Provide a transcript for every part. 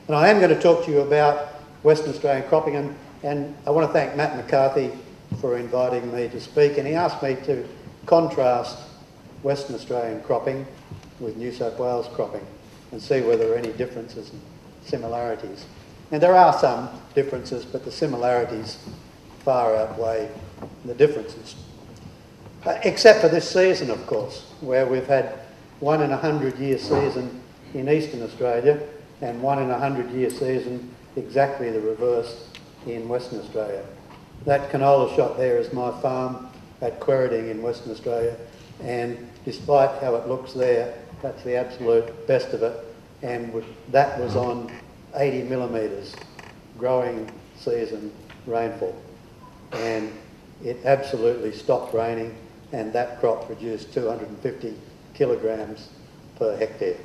And I am going to talk to you about Western Australian cropping, and I want to thank Matt McCarthy for inviting me to speak, and he asked me to contrast Western Australian cropping with New South Wales cropping and see whether there are any differences and similarities. And there are some differences, but the similarities far outweigh the differences. Except for this season, of course, where we've had 1 in a 100-year season in Eastern Australia and 1 in a 100-year season exactly the reverse in Western Australia. That canola shot there is my farm at Quairading in Western Australia, and despite how it looks there, that's the absolute best of it, and that was on 80 millimetres growing season rainfall, and it absolutely stopped raining, and that crop produced 250 kilograms per hectare.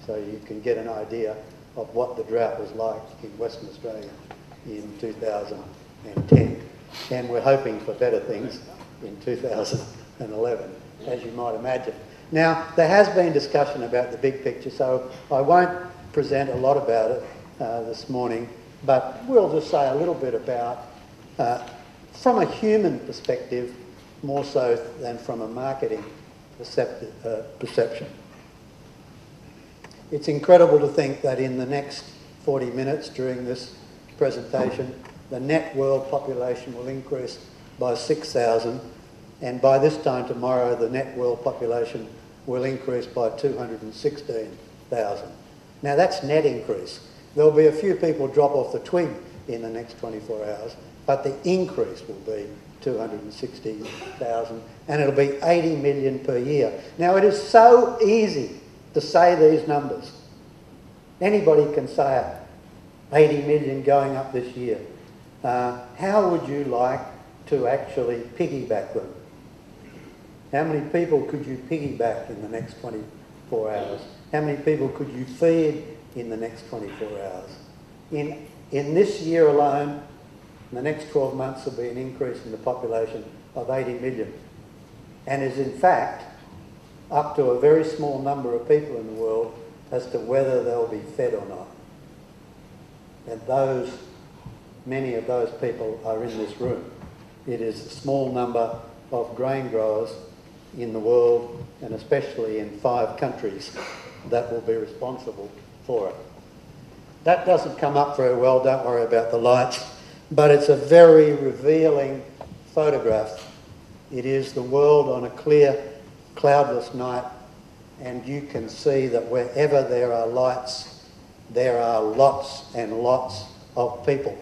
So you can get an idea of what the drought was like in Western Australia in 2010. And we're hoping for better things in 2011, as you might imagine. Now, there has been discussion about the big picture, so I won't present a lot about it this morning, but we'll just say a little bit about, from a human perspective, more so than from a marketing perception. It's incredible to think that in the next 40 minutes during this presentation, the net world population will increase by 6,000, and by this time tomorrow, the net world population will increase by 216,000. Now that's net increase. There'll be a few people drop off the twig in the next 24 hours, but the increase will be 260,000, and it'll be 80 million per year. Now it is so easy to say these numbers. Anybody can say it. 80 million going up this year. How would you like to actually piggyback them? How many people could you piggyback in the next 24 hours? How many people could you feed in the next 24 hours? In this year alone, in the next 12 months, there'll be an increase in the population of 80 million. And is in fact up to a very small number of people in the world as to whether they'll be fed or not. And many of those people are in this room. It is a small number of grain growers in the world, and especially in 5 countries, that will be responsible for it. That doesn't come up very well, don't worry about the lights, but it's a very revealing photograph. It is the world on a clear, cloudless night, and you can see that wherever there are lights, there are lots and lots of people.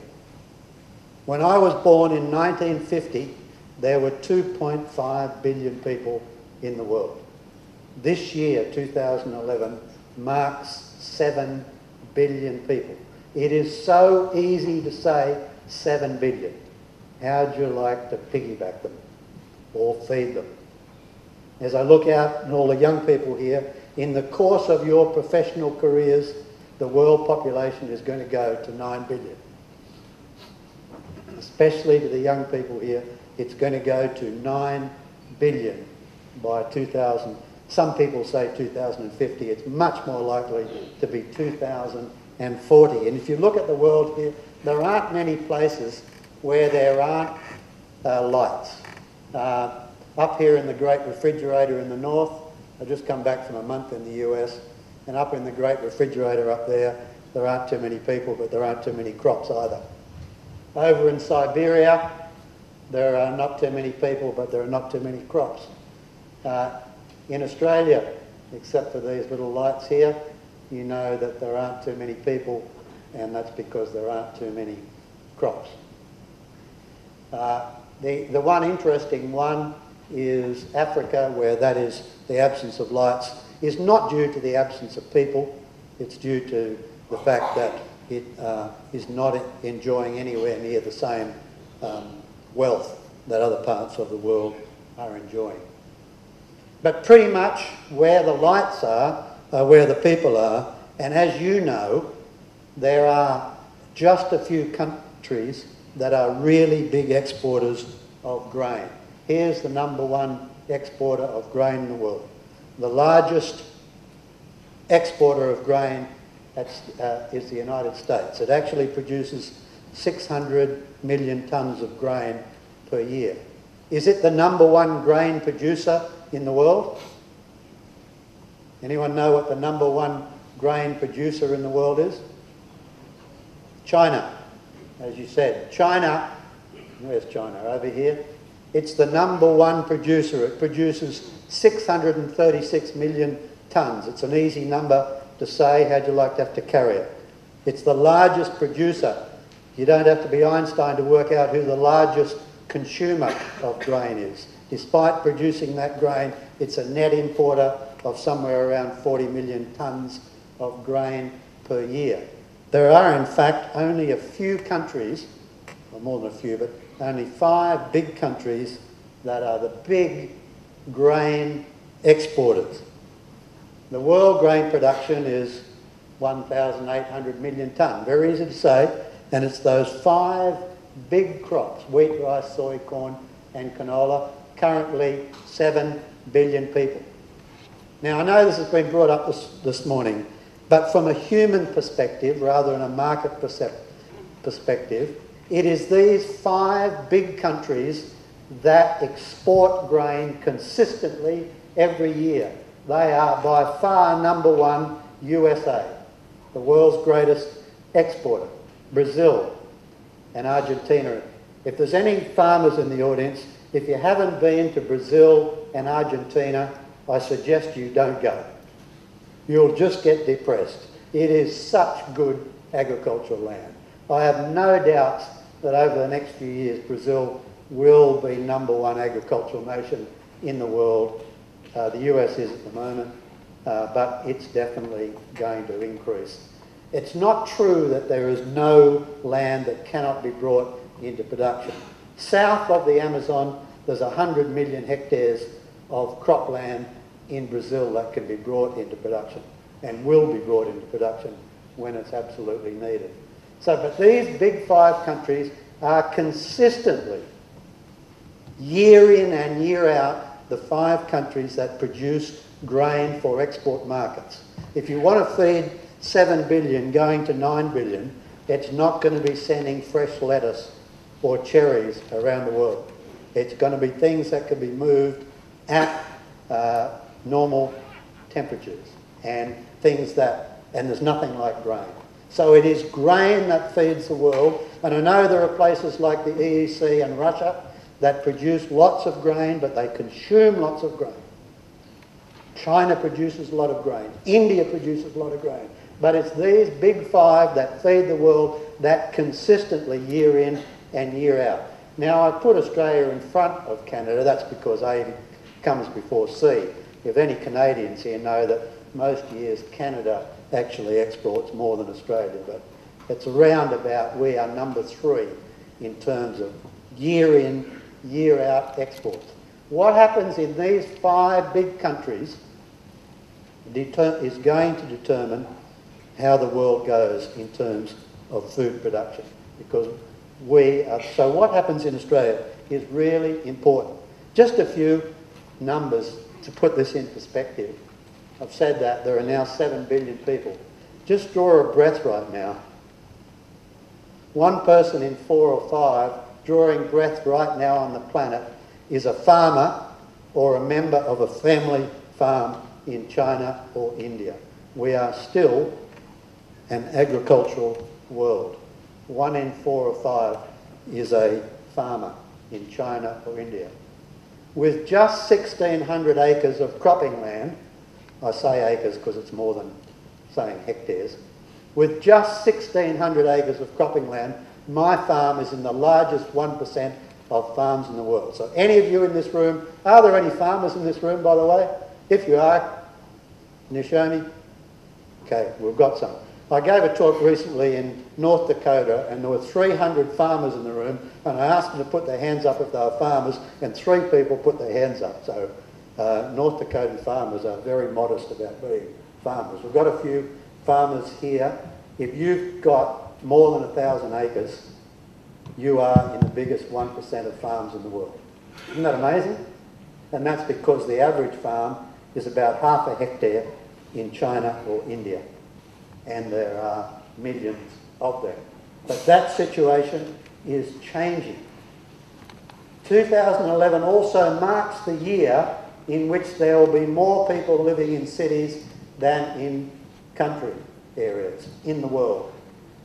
When I was born in 1950, there were 2.5 billion people in the world. This year, 2011, marks 7 billion people. It is so easy to say 7 billion. How'd you like to piggyback them or feed them? As I look out and all the young people here, in the course of your professional careers, the world population is going to go to 9 billion. Especially to the young people here, it's going to go to 9 billion by 2000. Some people say 2050. It's much more likely to be 2040. And if you look at the world here, there aren't many places where there aren't lights. Up here in the Great Refrigerator in the north, I've just come back from a month in the US, and up in the Great Refrigerator up there, there aren't too many people, but there aren't too many crops either. Over in Siberia, there are not too many people, but there are not too many crops. In Australia, except for these little lights here, you know that there aren't too many people, and that's because there aren't too many crops. The one interesting one is Africa, where that is the absence of lights is not due to the absence of people, it's due to the fact that it is not enjoying anywhere near the same wealth that other parts of the world are enjoying. But pretty much where the lights are where the people are, and as you know, there are just a few countries that are really big exporters of grain. Here's the #1 exporter of grain in the world. The largest exporter of grain is the United States. It actually produces 600 million tonnes of grain per year. Is it the #1 grain producer in the world? Anyone know what the #1 grain producer in the world is? China, as you said. China, where's China? Over here. It's the #1 producer. It produces 636 million tonnes. It's an easy number to say. How'd you like to have to carry it? It's the largest producer. You don't have to be Einstein to work out who the largest consumer of grain is. Despite producing that grain, it's a net importer of somewhere around 40 million tonnes of grain per year. There are, in fact, only a few countries, or more than a few, but only 5 big countries that are the big grain exporters. The world grain production is 1,800 million tonne. Very easy to say, and it's those 5 big crops, wheat, rice, soy, corn and canola, currently 7 billion people. Now, I know this has been brought up this morning, but from a human perspective, rather than a market perspective, it is these 5 big countries that export grain consistently every year. They are by far #1 USA, the world's greatest exporter, Brazil and Argentina. If there's any farmers in the audience, if you haven't been to Brazil and Argentina, I suggest you don't go. You'll just get depressed. It is such good agricultural land. I have no doubts that over the next few years Brazil will be #1 agricultural nation in the world. The US is at the moment, but it's definitely going to increase. It's not true that there is no land that cannot be brought into production. South of the Amazon, there's 100 million hectares of cropland in Brazil that can be brought into production and will be brought into production when it's absolutely needed. So, but these big 5 countries are consistently, year in and year out, the 5 countries that produce grain for export markets. If you want to feed 7 billion going to 9 billion, it's not going to be sending fresh lettuce or cherries around the world. It's going to be things that can be moved at normal temperatures and things that, and there's nothing like grain. So it is grain that feeds the world, and I know there are places like the EEC and Russia that produce lots of grain, but they consume lots of grain. China produces a lot of grain. India produces a lot of grain. But it's these big 5 that feed the world that consistently year in and year out. Now, I put Australia in front of Canada. That's because A comes before C. If any Canadians here know that most years Canada actually exports more than Australia, but it's around about we are #3 in terms of year in, year out exports. What happens in these 5 big countries is going to determine how the world goes in terms of food production, because so what happens in Australia is really important. Just a few numbers to put this in perspective. I've said that there are now 7 billion people. Just draw a breath right now. 1 person in 4 or 5 drawing breath right now on the planet is a farmer or a member of a family farm in China or India. We are still an agricultural world. 1 in 4 or 5 is a farmer in China or India. With just 1,600 acres of cropping land, I say acres because it's more than saying hectares, with just 1,600 acres of cropping land, my farm is in the largest 1% of farms in the world. So any of you in this room, are there any farmers in this room, by the way? If you are, can you show me? Okay, we've got some. I gave a talk recently in North Dakota, and there were 300 farmers in the room, and I asked them to put their hands up if they were farmers, and 3 people put their hands up. So North Dakotan farmers are very modest about being farmers. We've got a few farmers here. If you've got more than 1,000 acres, you are in the biggest 1% of farms in the world. Isn't that amazing? And that's because the average farm is about half a hectare in China or India. and there are millions of them. But that situation is changing. 2011 also marks the year in which there will be more people living in cities than in country areas in the world.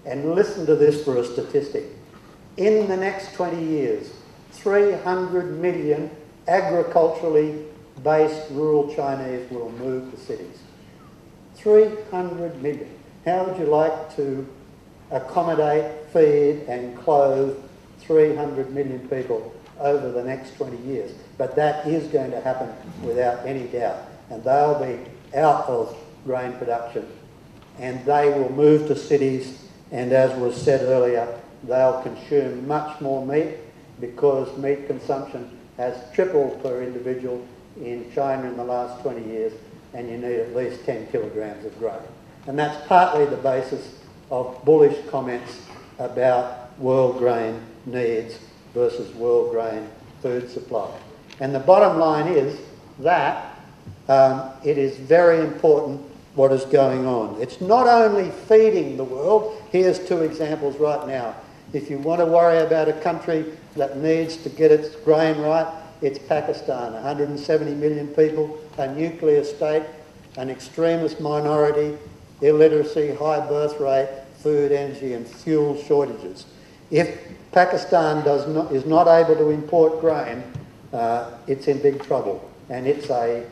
And listen to this for a statistic. In the next 20 years, 300 million agriculturally based rural Chinese will move to cities. 300 million. How would you like to accommodate, feed and clothe 300 million people over the next 20 years? But that is going to happen without any doubt. And they'll be out of grain production and they will move to cities, and as was said earlier, they'll consume much more meat because meat consumption has tripled per individual in China in the last 20 years, and you need at least 10 kilograms of grain. And that's partly the basis of bullish comments about world grain needs versus world grain food supply. And the bottom line is that it is very important what is going on. It's not only feeding the world. Here's two examples right now. If you want to worry about a country that needs to get its grain right, it's Pakistan. 170 million people, a nuclear state, an extremist minority, illiteracy, high birth rate, food, energy and fuel shortages. If Pakistan is not able to import grain, it's in big trouble, and it's a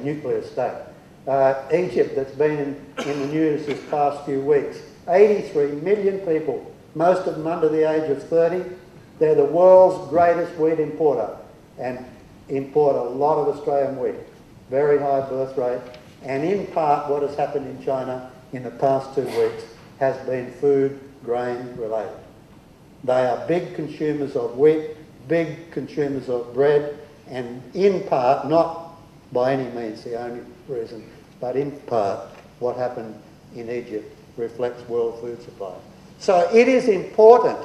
nuclear state. Egypt, that's been in the news this past few weeks, 83 million people, most of them under the age of 30. They're the world's greatest wheat importer and import a lot of Australian wheat. Very high birth rate. And in part, what has happened in China in the past 2 weeks has been food grain related. They are big consumers of wheat, big consumers of bread, and in part, not by any means the only reason, but in part, what happened in Egypt reflects world food supply. So it is important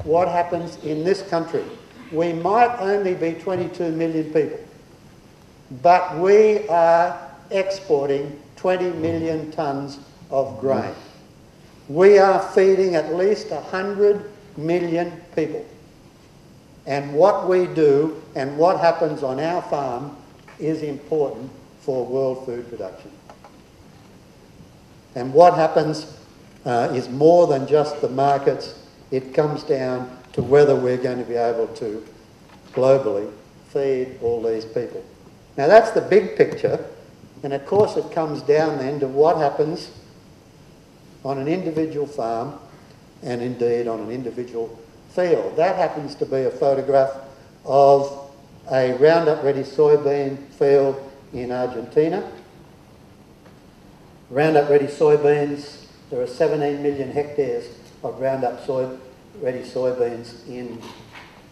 what happens in this country. We might only be 22 million people, but we are exporting 20 million tonnes of grain. We are feeding at least 100 million people. And what we do and what happens on our farm is important for world food production. And what happens is more than just the markets. It comes down to whether we're going to be able to globally feed all these people. Now that's the big picture, and of course it comes down then to what happens on an individual farm and indeed on an individual field. That happens to be a photograph of a Roundup Ready soybean field in Argentina. Roundup Ready soybeans, there are 17 million hectares of Roundup Ready soybeans in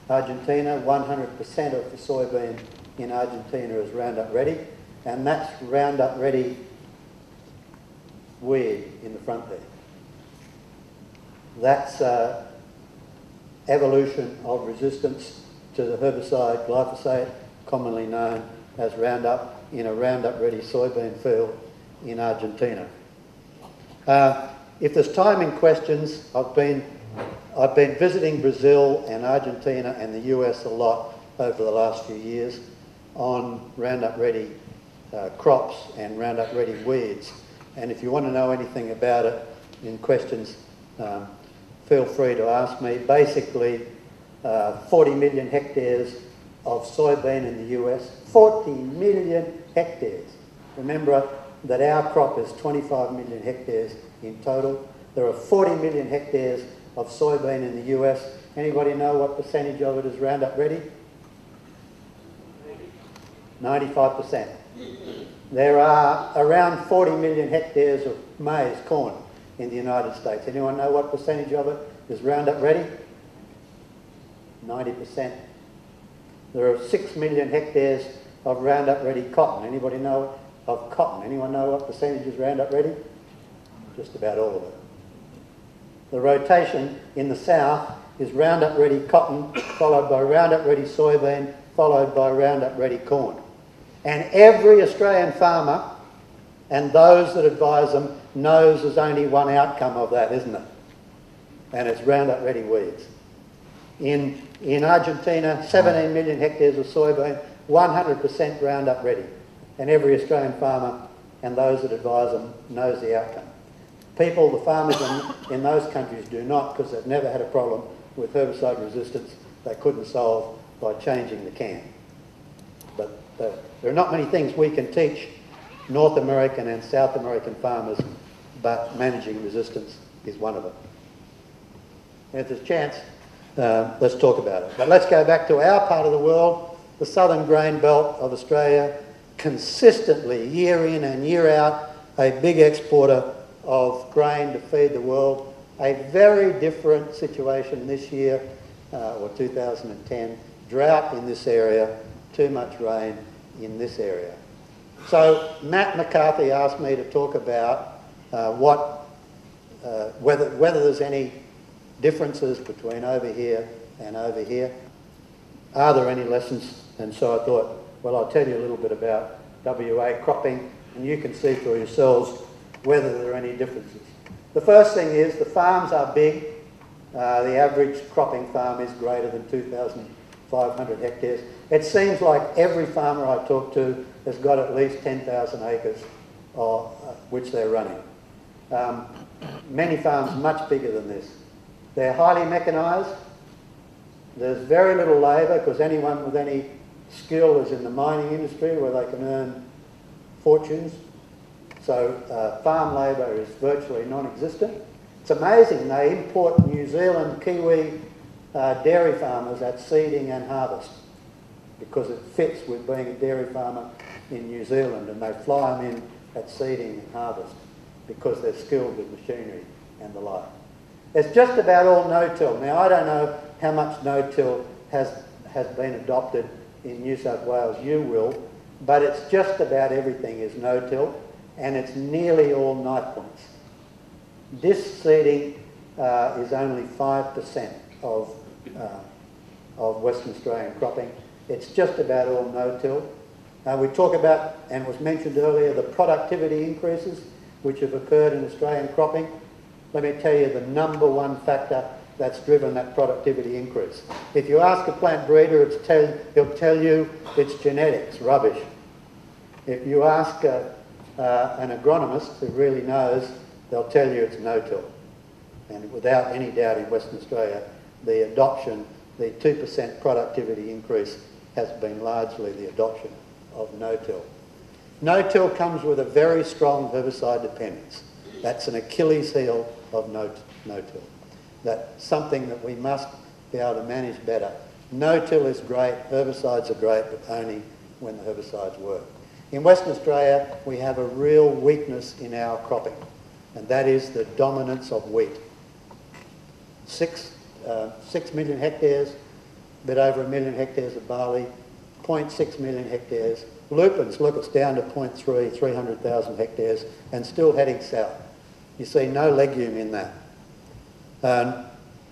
Argentina. 100% of the soybean in Argentina is Roundup Ready, and that's Roundup Ready weed in the front there. That's evolution of resistance to the herbicide glyphosate, commonly known as Roundup, in a Roundup Ready soybean field in Argentina. If there's time in questions, I've been visiting Brazil and Argentina and the US a lot over the last few years on Roundup Ready crops and Roundup Ready weeds. And if you want to know anything about it in questions, feel free to ask me. Basically, 40 million hectares of soybean in the US, 40 million hectares. Remember that our crop is 25 million hectares in total. There are 40 million hectares of soybean in the US. Anybody know what percentage of it is Roundup Ready? 95%. There are around 40 million hectares of maize, corn, in the United States. Anyone know what percentage of it is Roundup Ready? 90%. There are 6 million hectares of Roundup Ready cotton. Anybody know of cotton? Anyone know what percentage is Roundup Ready? Just about all of it. The rotation in the south is Roundup Ready cotton, followed by Roundup Ready soybean, followed by Roundup Ready corn. And every Australian farmer And those that advise them knows there's only one outcome of that, isn't it? And it's Roundup Ready weeds. In Argentina, 17 million hectares of soybean, 100% Roundup Ready. And every Australian farmer and those that advise them knows the outcome. People, the farmers in those countries do not, because they've never had a problem with herbicide resistance they couldn't solve by changing the can. But there are not many things we can teach North American and South American farmers, but managing resistance is one of them. And if there's a chance, let's talk about it. But let's go back to our part of the world, the southern grain belt of Australia, consistently, year in and year out, a big exporter of grain to feed the world. A very different situation this year, or 2010. Drought in this area, too much rain in this area. So Matt McCarthy asked me to talk about whether there's any differences between over here and over here. Are there any lessons? And so I thought, well, I'll tell you a little bit about WA cropping, and you can see for yourselves whether there are any differences. The first thing is the farms are big. The average cropping farm is greater than 2,500 hectares. It seems like every farmer I talk to has got at least 10,000 acres which they're running. Many farms much bigger than this. They're highly mechanised. There's very little labour, because anyone with any skill is in the mining industry where they can earn fortunes. So farm labour is virtually non-existent. It's amazing, they import New Zealand Kiwi dairy farmers at seeding and harvest, because it fits with being a dairy farmer in New Zealand, and they fly them in at seeding and harvest because they're skilled with machinery and the like. It's just about all no-till. Now, I don't know how much no-till has been adopted in New South Wales. You will, but it's just about everything is no-till, and it's nearly all knife points. This seeding is only 5% of Western Australian cropping. It's just about all no-till. We talk about, and was mentioned earlier, the productivity increases which have occurred in Australian cropping. Let me tell you the number one factor that's driven that productivity increase. If you ask a plant breeder, he'll tell you it's genetics, rubbish. If you ask an agronomist who really knows, they'll tell you it's no-till. And without any doubt in Western Australia, the adoption, the 2% productivity increase has been largely the adoption of no-till. No-till comes with a very strong herbicide dependence. That's an Achilles heel of no-till. That's something that we must be able to manage better. No-till is great, herbicides are great, but only when the herbicides work. In Western Australia, we have a real weakness in our cropping, and that is the dominance of wheat. 6 million hectares, a bit over 1 million hectares of barley, 0.6 million hectares. Lupins, look, it's down to 0.3, 300,000 hectares, and still heading south. You see no legume in that.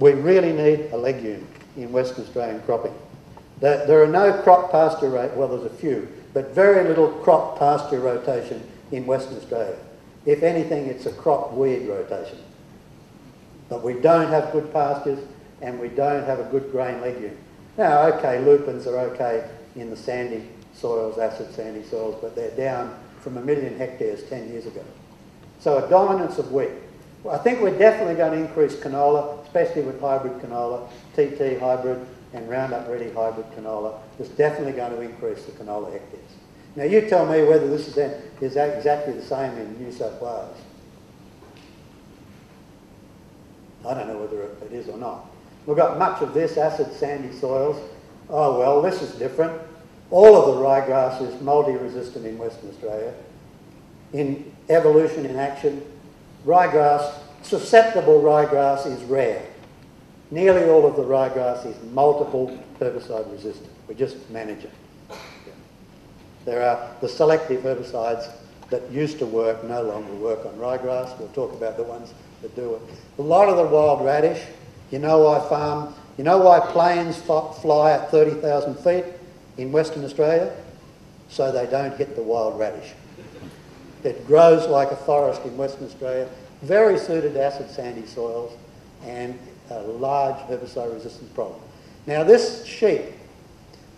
We really need a legume in Western Australian cropping. There are no crop pasture well, there's a few, but very little crop pasture rotation in Western Australia. If anything, it's a crop weed rotation. But we don't have good pastures, and we don't have a good grain legume. Now, okay, lupins are okay in the sandy soils, acid sandy soils, but they're down from 1 million hectares 10 years ago. So a dominance of wheat. Well, I think we're definitely going to increase canola, especially with hybrid canola, TT hybrid and Roundup Ready hybrid canola. It's definitely going to increase the canola hectares. Now you tell me whether this is exactly the same in New South Wales. I don't know whether it is or not. We've got much of this, acid sandy soils. Oh well, this is different. All of the ryegrass is multi-resistant in Western Australia. In evolution in action, ryegrass, susceptible ryegrass is rare. Nearly all of the ryegrass is multiple herbicide resistant. We just manage it. There are the selective herbicides that used to work no longer work on ryegrass. We'll talk about the ones that do it. A lot of the wild radish, you know why planes fly at 30,000 feet in Western Australia? So they don't hit the wild radish. It grows like a forest in Western Australia, very suited to acid sandy soils, and a large herbicide resistance problem. Now this sheep,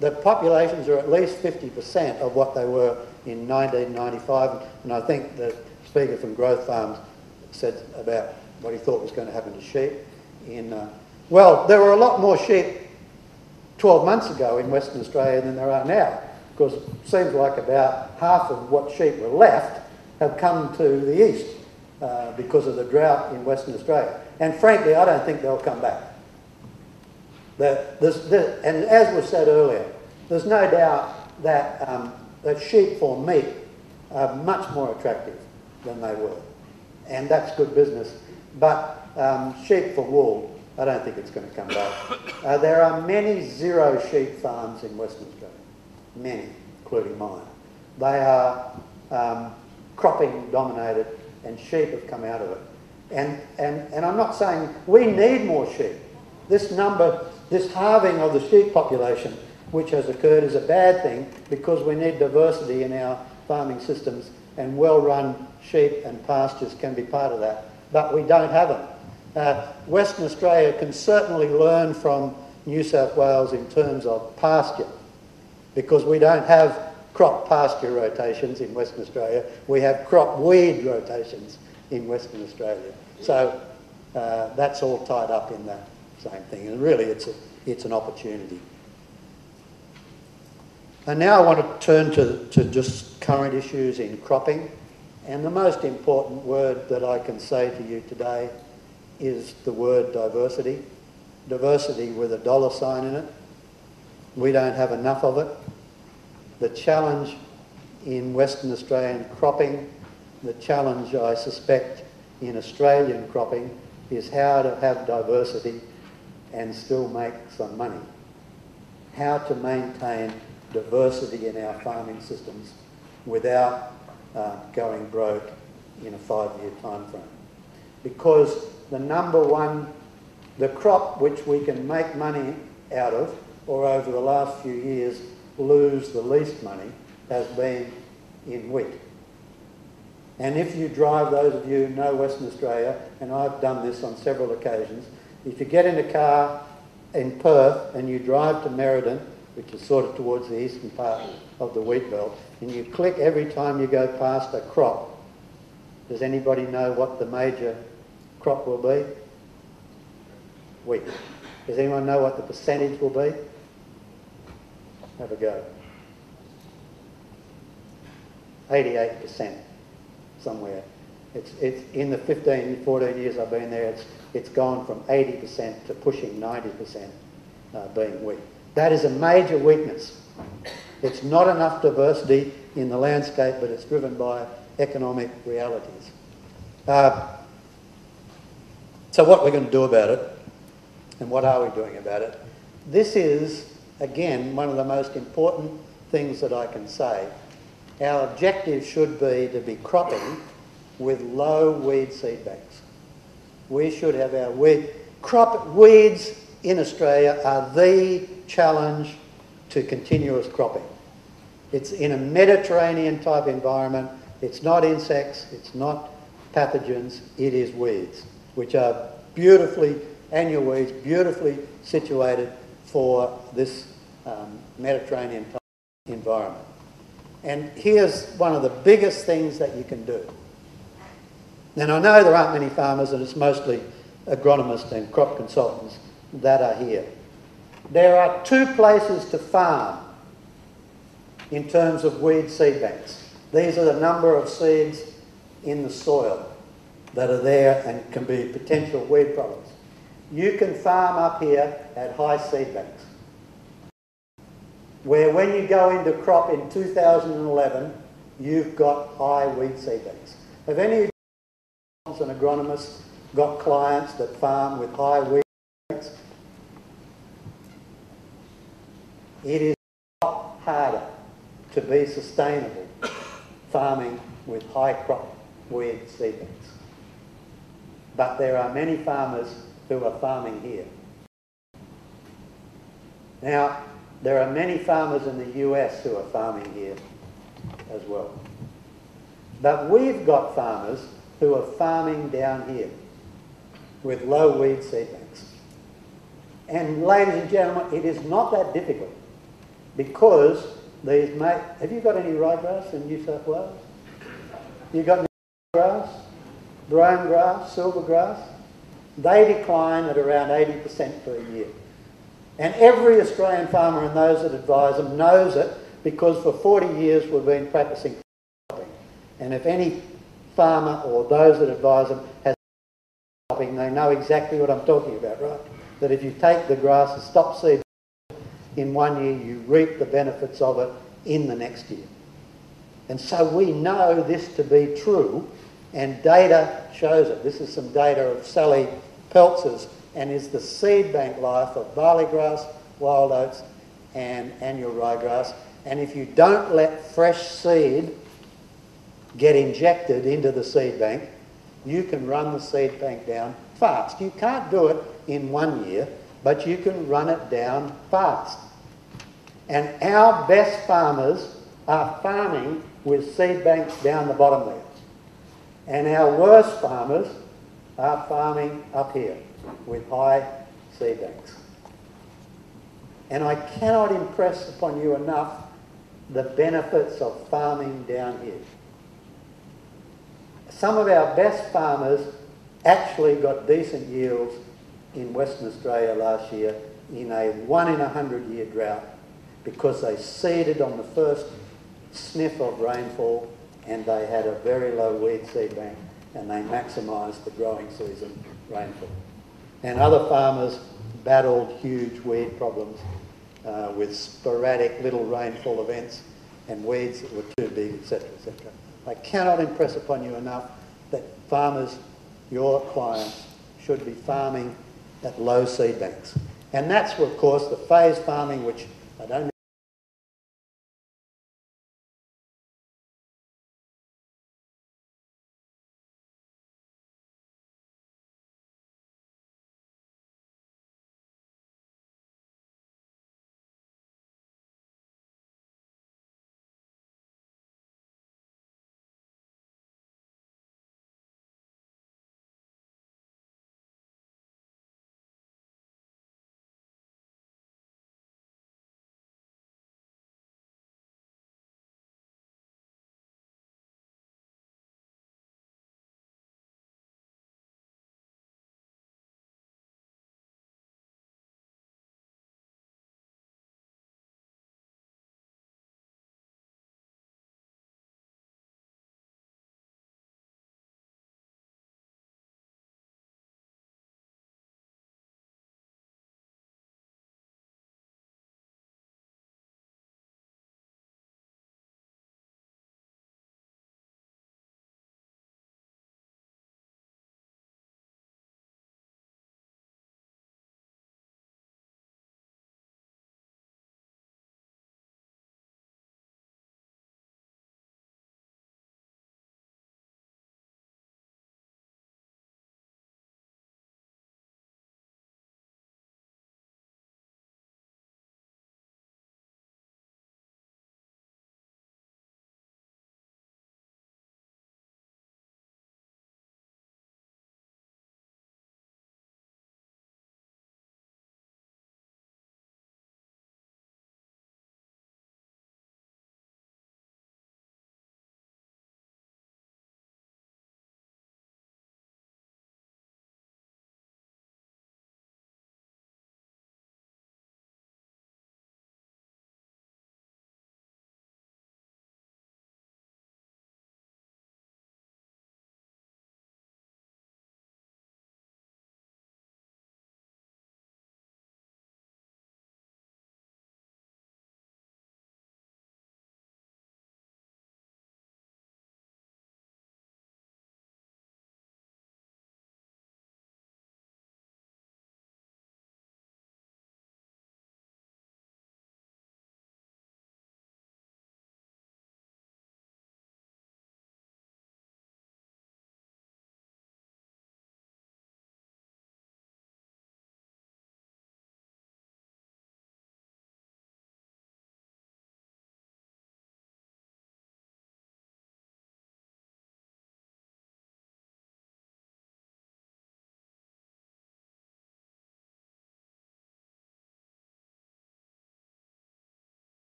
the populations are at least 50% of what they were in 1995, and I think the speaker from Growth Farms said about what he thought was going to happen to sheep. Well, there were a lot more sheep 12 months ago in Western Australia than there are now, because it seems like about half of what sheep were left have come to the east because of the drought in Western Australia. And frankly, I don't think they'll come back. And as was said earlier, there's no doubt that, that sheep for meat are much more attractive than they were. And that's good business. But sheep for wool, I don't think it's going to come back. There are many zero sheep farms in Western Australia. Many, including mine. They are cropping dominated, and sheep have come out of it. And I'm not saying we need more sheep. This halving of the sheep population which has occurred is a bad thing, because we need diversity in our farming systems, and well-run sheep and pastures can be part of that. But we don't have them. Western Australia can certainly learn from New South Wales in terms of pasture, because we don't have crop pasture rotations in Western Australia. We have crop weed rotations in Western Australia. So that's all tied up in that same thing, and really it's an opportunity. And now I want to turn to just current issues in cropping, and the most important word that I can say to you today is the word diversity. Diversity with a dollar sign in it. We don't have enough of it. The challenge in Western Australian cropping, the challenge I suspect in Australian cropping, is how to have diversity and still make some money. How to maintain diversity in our farming systems without going broke in a 5-year time frame. Because the crop which we can make money out of, or over the last few years lose the least money, has been in wheat. And if you drive, those of you who know Western Australia, and I've done this on several occasions, if you get in a car in Perth and you drive to Merredin, which is sort of towards the eastern part of the wheat belt, and you click every time you go past a crop, does anybody know what the major crop will be? Wheat. Does anyone know what the percentage will be? Have a go. 88% somewhere. It's in the 15, 14 years I've been there, it's gone from 80% to pushing 90% being wheat. That is a major weakness. It's not enough diversity in the landscape, but it's driven by economic realities. So what we're going to do about it, and what are we doing about it? This is, again, one of the most important things that I can say. Our objective should be to be cropping with low weed seed banks. We should have our weeds in Australia are the challenge to continuous cropping. It's in a Mediterranean type environment. It's not insects, it's not pathogens, it is weeds, which are annual weeds, beautifully situated for this Mediterranean type environment. And here's one of the biggest things that you can do. And I know there aren't many farmers, and it's mostly agronomists and crop consultants that are here. There are 2 places to farm in terms of weed seed banks. These are the number of seeds in the soil that are there and can be potential weed problems. You can farm up here at high seed banks, where when you go into crop in 2011, you've got high weed seed banks. Have any of you and agronomists got clients that farm with high weed banks? It is a lot harder to be sustainable farming with high crop weed seed banks. But there are many farmers who are farming here. Now, there are many farmers in the US who are farming here as well. But we've got farmers who are farming down here with low weed seed banks. And ladies and gentlemen, it is not that difficult because these have you got any ryegrass in New South Wales? You got any grass, brome grass, silver grass? They decline at around 80% per year. And every Australian farmer and those that advise them knows it because for 40 years we've been practicing cropping. And if any farmer or those that advise them has cropping, they know exactly what I'm talking about, right? That if you take the grass and stop seed in 1 year, you reap the benefits of it in the next year. And so we know this to be true, and data shows it. This is some data of Sally Peltz's, and is the seed bank life of barley grass, wild oats and annual ryegrass. And if you don't let fresh seed get injected into the seed bank, you can run the seed bank down fast. You can't do it in 1 year, but you can run it down fast. And our best farmers are farming with seed banks down the bottom there. And our worst farmers are farming up here with high seed banks. And I cannot impress upon you enough the benefits of farming down here. Some of our best farmers actually got decent yields in Western Australia last year in a 1 in 100 year drought because they seeded on the first sniff of rainfall and they had a very low weed seed bank and they maximised the growing season rainfall. And other farmers battled huge weed problems with sporadic little rainfall events and weeds that were too big, etc., etc. I cannot impress upon you enough that farmers, your clients, should be farming at low seed banks. And that's, of course, the phased farming, which I don't